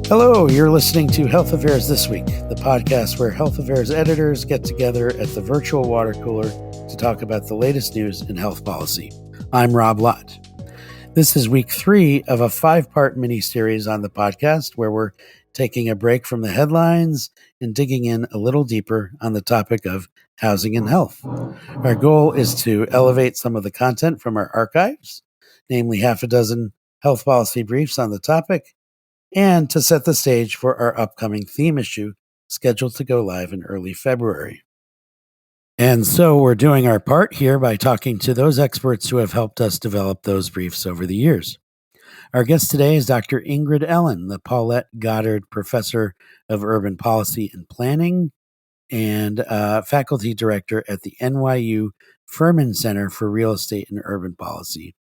Hello, you're listening to Health Affairs This Week, the podcast where Health Affairs editors get together at the virtual water cooler to talk about the latest news in health policy. I'm Rob Lott. This is week 3 of a 5-part mini-series on the podcast where we're taking a break from the headlines and digging in a little deeper on the topic of housing and health. Our goal is to elevate some of the content from our archives, namely half a dozen health policy briefs on the topic, and to set the stage for our upcoming theme issue scheduled to go live in early February. And so we're doing our part here by talking to those experts who have helped us develop those briefs over the years. Our guest today is Dr. Ingrid Ellen, the Paulette Goddard Professor of Urban Policy and Planning and Faculty Director at the NYU Furman Center for Real Estate and Urban Policy.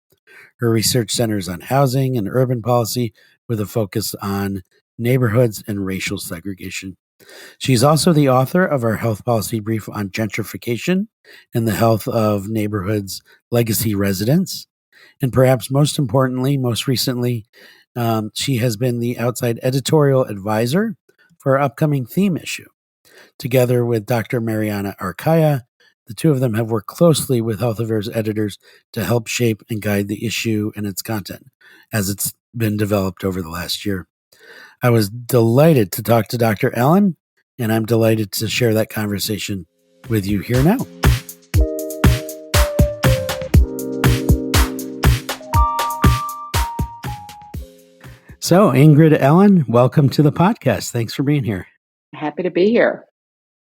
Her research centers on housing and urban policy with a focus on neighborhoods and racial segregation. She's also the author of our health policy brief on gentrification and the health of neighborhoods' legacy residents. And perhaps most importantly, most recently, she has been the outside editorial advisor for our upcoming theme issue. Together with Dr. Mariana Arcaya, the two of them have worked closely with Health Affairs editors to help shape and guide the issue and its content as it's been developed over the last year. I was delighted to talk to Dr. Ellen, and I'm delighted to share that conversation with you here now. So, Ingrid Ellen, welcome to the podcast. Thanks for being here. Happy to be here.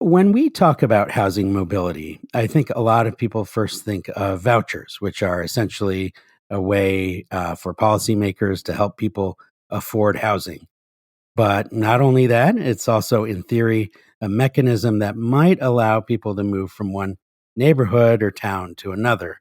When we talk about housing mobility, I think a lot of people first think of vouchers, which are essentially a way for policymakers to help people afford housing. But not only that, it's also, in theory, a mechanism that might allow people to move from one neighborhood or town to another.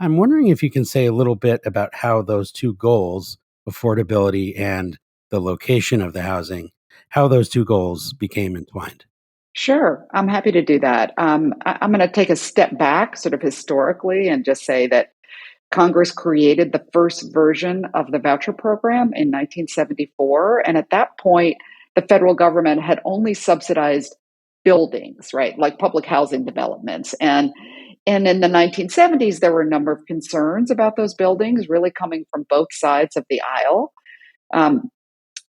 I'm wondering if you can say a little bit about how those two goals, affordability and the location of the housing, how those two goals became entwined. Sure, I'm happy to do that. I'm going to take a step back sort of historically and just say that Congress created the first version of the voucher program in 1974. And at that point, the federal government had only subsidized buildings, right, like public housing developments. And in the 1970s, there were a number of concerns about those buildings really coming from both sides of the aisle.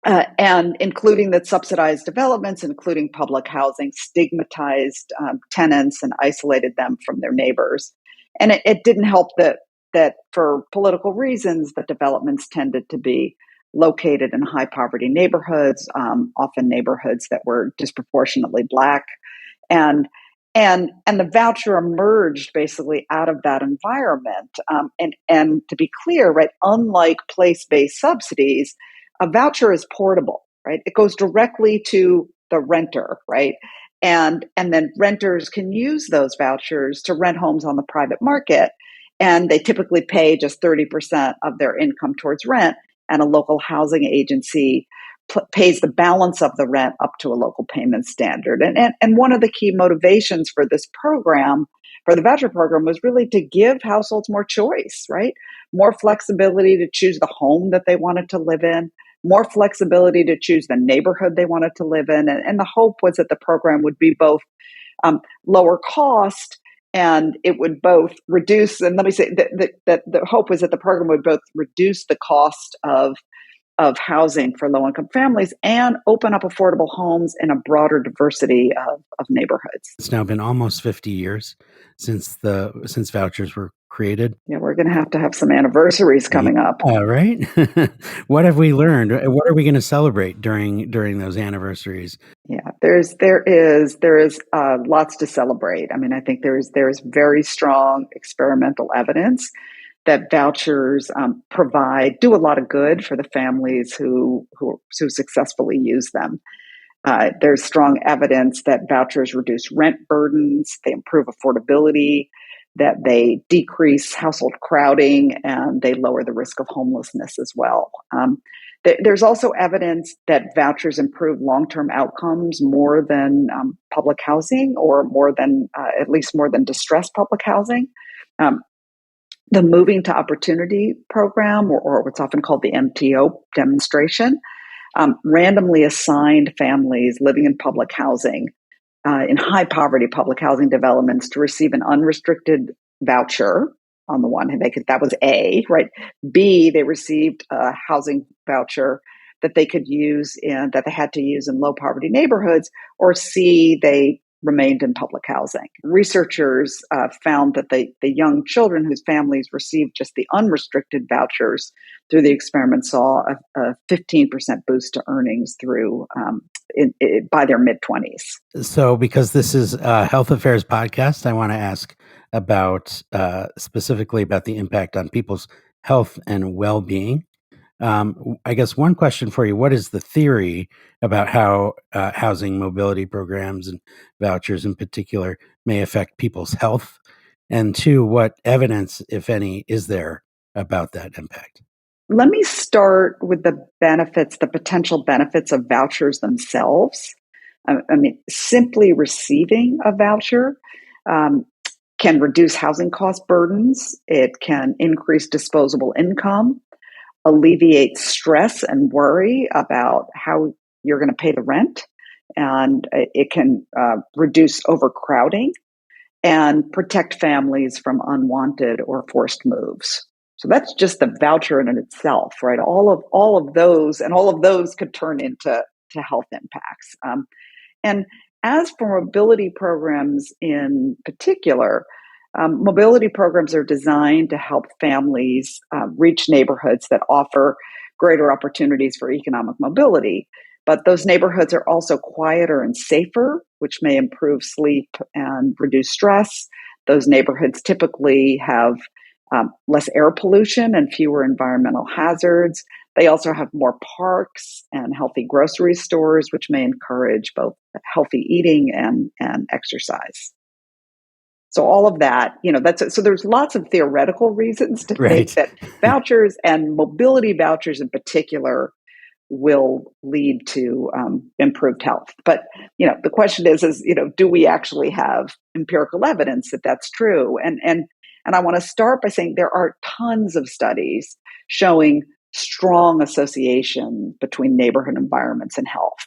And including that subsidized developments, including public housing, stigmatized tenants and isolated them from their neighbors. And it didn't help that for political reasons, the developments tended to be located in high poverty neighborhoods, often neighborhoods that were disproportionately Black. And the voucher emerged basically out of that environment. And to be clear, right, unlike place-based subsidies, a voucher is portable, right? It goes directly to the renter, right? And then renters can use those vouchers to rent homes on the private market. And they typically pay just 30% of their income towards rent. And a local housing agency pays the balance of the rent up to a local payment standard. And one of the key motivations for this program, for the voucher program, was really to give households more choice, right? More flexibility to choose the home that they wanted to live in, more flexibility to choose the neighborhood they wanted to live in. And the hope was that the program would be both lower cost and it would both reduce, and let me say that the hope was that the program would both reduce the cost of housing for low-income families and open up affordable homes in a broader diversity of neighborhoods. It's now been almost 50 years since vouchers were created. Yeah, we're going to have some anniversaries coming up. All right. What have we learned? What are we going to celebrate during those anniversaries? Yeah, there is lots to celebrate. I mean, I think there is very strong experimental evidence that vouchers do a lot of good for the families who successfully use them. There's strong evidence that vouchers reduce rent burdens, they improve affordability, that they decrease household crowding, and they lower the risk of homelessness as well. There's also evidence that vouchers improve long-term outcomes more than public housing, or at least more than distressed public housing. The Moving to Opportunity program, or what's often called the MTO demonstration, randomly assigned families living in public housing, in high poverty public housing developments, to receive an unrestricted voucher. On the one hand, that was A, right? B, they received a housing voucher that they could use that they had to use in low poverty neighborhoods, or C, they remained in public housing. Researchers found that the young children whose families received just the unrestricted vouchers through the experiment saw a 15% boost to earnings by their mid-20s. So because this is a Health Affairs podcast, I want to ask about specifically about the impact on people's health and well-being. I guess one question for you: what is the theory about how housing mobility programs and vouchers in particular may affect people's health? And two, what evidence, if any, is there about that impact? Let me start with the potential benefits of vouchers themselves. I mean, simply receiving a voucher can reduce housing cost burdens. It can increase disposable income, alleviate stress and worry about how you're going to pay the rent, and it can reduce overcrowding and protect families from unwanted or forced moves. So that's just the voucher in itself, right? All of those could turn into health impacts. And as for mobility programs in particular, mobility programs are designed to help families reach neighborhoods that offer greater opportunities for economic mobility. But those neighborhoods are also quieter and safer, which may improve sleep and reduce stress. Those neighborhoods typically have less air pollution and fewer environmental hazards. They also have more parks and healthy grocery stores, which may encourage both healthy eating and exercise. So all of that, so there's lots of theoretical reasons to think that vouchers and mobility vouchers in particular will lead to improved health. But, the question is, do we actually have empirical evidence that that's true? And I want to start by saying there are tons of studies showing strong association between neighborhood environments and health.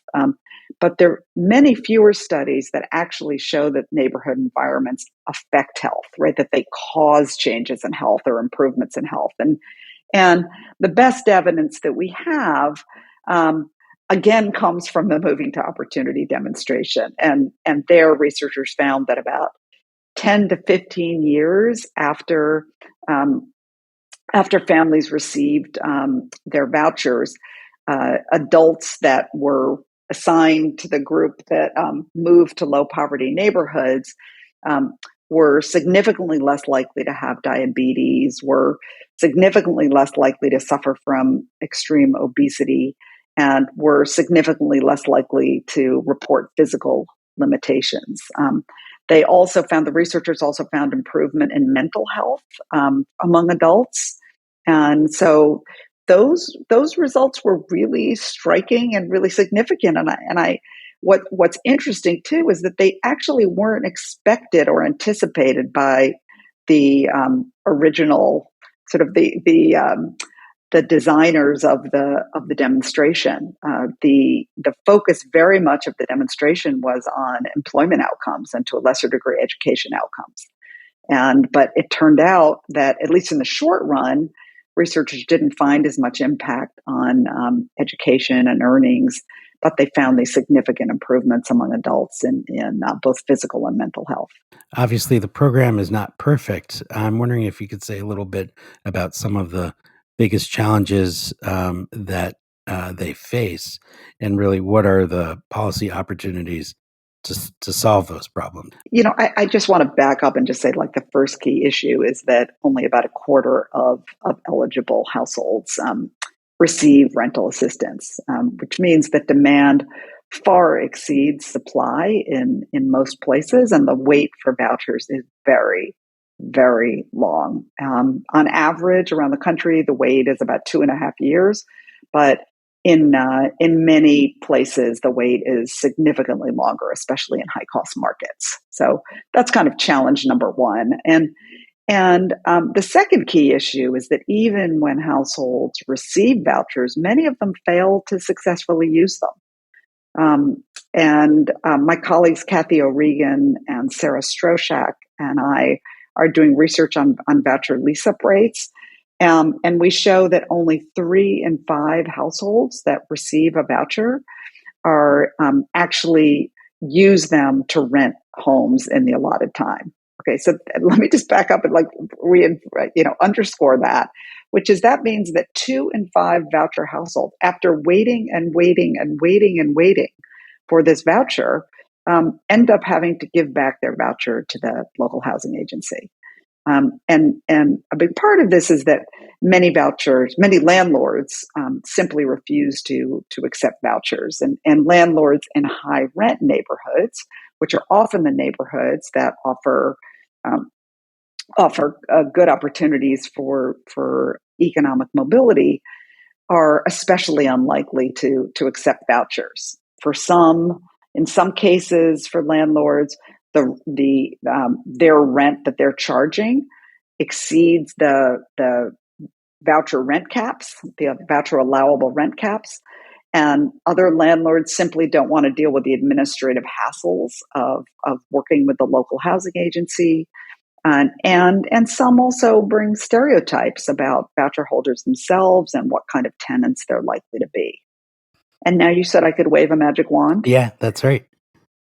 But there are many fewer studies that actually show that neighborhood environments affect health, right? That they cause changes in health or improvements in health. And the best evidence that we have, again, comes from the Moving to Opportunity demonstration. And there, researchers found that about 10 to 15 years after families received their vouchers, adults that were assigned to the group that moved to low poverty neighborhoods were significantly less likely to have diabetes, were significantly less likely to suffer from extreme obesity, and were significantly less likely to report physical limitations. The researchers also found improvement in mental health among adults. And so those results were really striking and really significant. What's interesting too is that they actually weren't expected or anticipated by the original sort of the designers of the demonstration. The focus very much of the demonstration was on employment outcomes and to a lesser degree education outcomes. But it turned out that at least in the short run, researchers didn't find as much impact on education and earnings, but they found these significant improvements among adults in both physical and mental health. Obviously, the program is not perfect. I'm wondering if you could say a little bit about some of the biggest challenges that they face, and really what are the policy opportunities to solve those problems? I just want to back up and just say, the first key issue is that only about a quarter of eligible households receive rental assistance, which means that demand far exceeds supply in most places, and the wait for vouchers is very, very long. On average, around the country, the wait is about 2.5 years, but in many places, the wait is significantly longer, especially in high-cost markets. So that's kind of challenge number one. And And the second key issue is that even when households receive vouchers, many of them fail to successfully use them. My colleagues Kathy O'Regan and Sarah Stroshak and I are doing research on voucher lease-up rates. And we show that only 3 in 5 households that receive a voucher are actually use them to rent homes in the allotted time. Okay, so let me just back up and underscore that, which is that means that 2 in 5 voucher households, after waiting and waiting and waiting and waiting for this voucher, end up having to give back their voucher to the local housing agency. And a big part of this is that many landlords simply refuse to accept vouchers, and landlords in high rent neighborhoods, which are often the neighborhoods that offer good opportunities for economic mobility, are especially unlikely to accept vouchers. In some cases, for landlords, their rent that they're charging exceeds the voucher rent caps, the voucher allowable rent caps, and other landlords simply don't want to deal with the administrative hassles of working with the local housing agency. And some also bring stereotypes about voucher holders themselves and what kind of tenants they're likely to be. And now you said I could wave a magic wand? Yeah, that's right.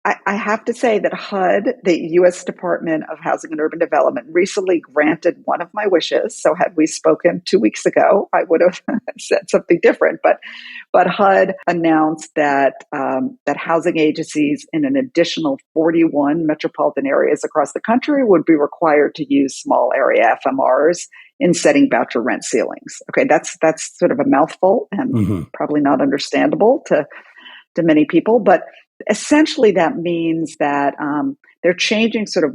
I have to say that HUD, the U.S. Department of Housing and Urban Development, recently granted one of my wishes. So had we spoken 2 weeks ago, I would have said something different. But HUD announced that housing agencies in an additional 41 metropolitan areas across the country would be required to use small area FMRs in setting voucher rent ceilings. Okay, that's sort of a mouthful and probably not understandable to many people, but essentially that means that they're changing sort of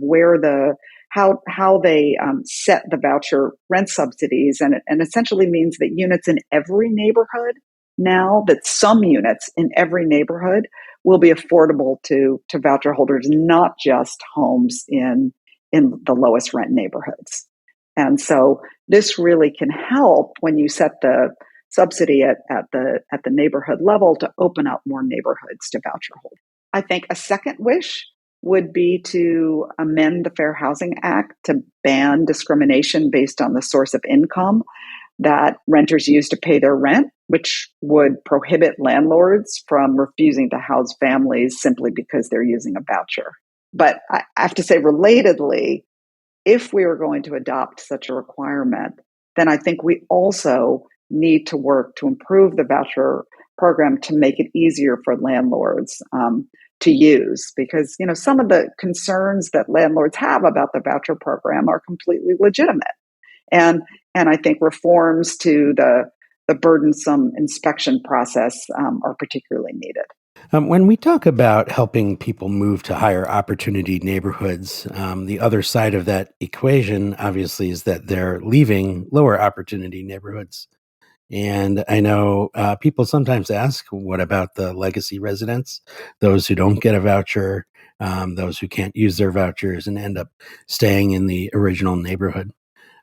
how they set the voucher rent subsidies, and essentially means that units in every neighborhood now, that some units in every neighborhood will be affordable to voucher holders, not just homes in the lowest rent neighborhoods. And so this really can help when you set the subsidy at the neighborhood level to open up more neighborhoods to voucher holders. I think a second wish would be to amend the Fair Housing Act to ban discrimination based on the source of income that renters use to pay their rent, which would prohibit landlords from refusing to house families simply because they're using a voucher. But I have to say, relatedly, if we were going to adopt such a requirement, then I think we also need to work to improve the voucher program to make it easier for landlords to use, because some of the concerns that landlords have about the voucher program are completely legitimate, and I think reforms to the burdensome inspection process are particularly needed. When we talk about helping people move to higher opportunity neighborhoods, the other side of that equation, obviously, is that they're leaving lower opportunity neighborhoods. And I know people sometimes ask, what about the legacy residents, those who don't get a voucher, those who can't use their vouchers and end up staying in the original neighborhood?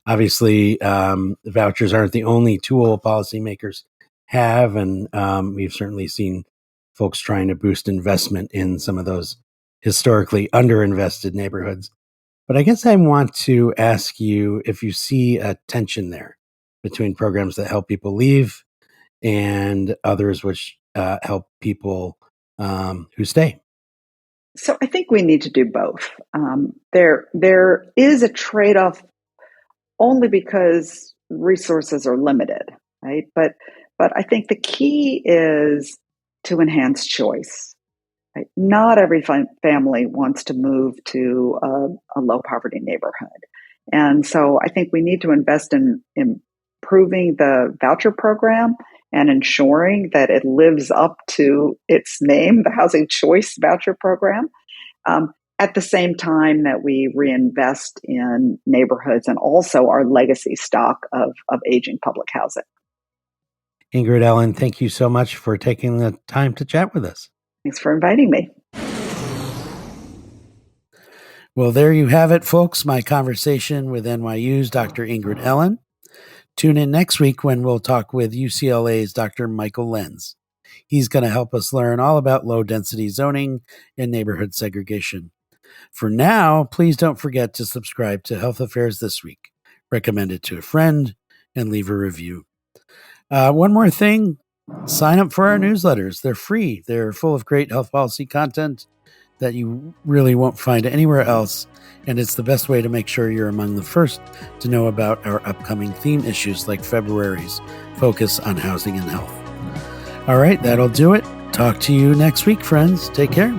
Obviously, vouchers aren't the only tool policymakers have, and we've certainly seen folks trying to boost investment in some of those historically underinvested neighborhoods. But I guess I want to ask you if you see a tension there between programs that help people leave and others which help people who stay. So I think we need to do both. There is a trade-off only because resources are limited, right? But I think the key is to enhance choice. Right? Not every family wants to move to a low poverty neighborhood. And so I think we need to invest in improving the voucher program and ensuring that it lives up to its name, the Housing Choice Voucher Program, at the same time that we reinvest in neighborhoods and also our legacy stock of aging public housing. Ingrid Ellen, thank you so much for taking the time to chat with us. Thanks for inviting me. Well, there you have it, folks. My conversation with NYU's Dr. Ingrid Ellen. Tune in next week when we'll talk with UCLA's Dr. Michael Lenz. He's going to help us learn all about low-density zoning and neighborhood segregation. For now, please don't forget to subscribe to Health Affairs This Week. Recommend it to a friend and leave a review. One more thing, sign up for our newsletters. They're free. They're full of great health policy content that you really won't find anywhere else. And it's the best way to make sure you're among the first to know about our upcoming theme issues like February's focus on housing and health. All right, that'll do it. Talk to you next week, friends. Take care.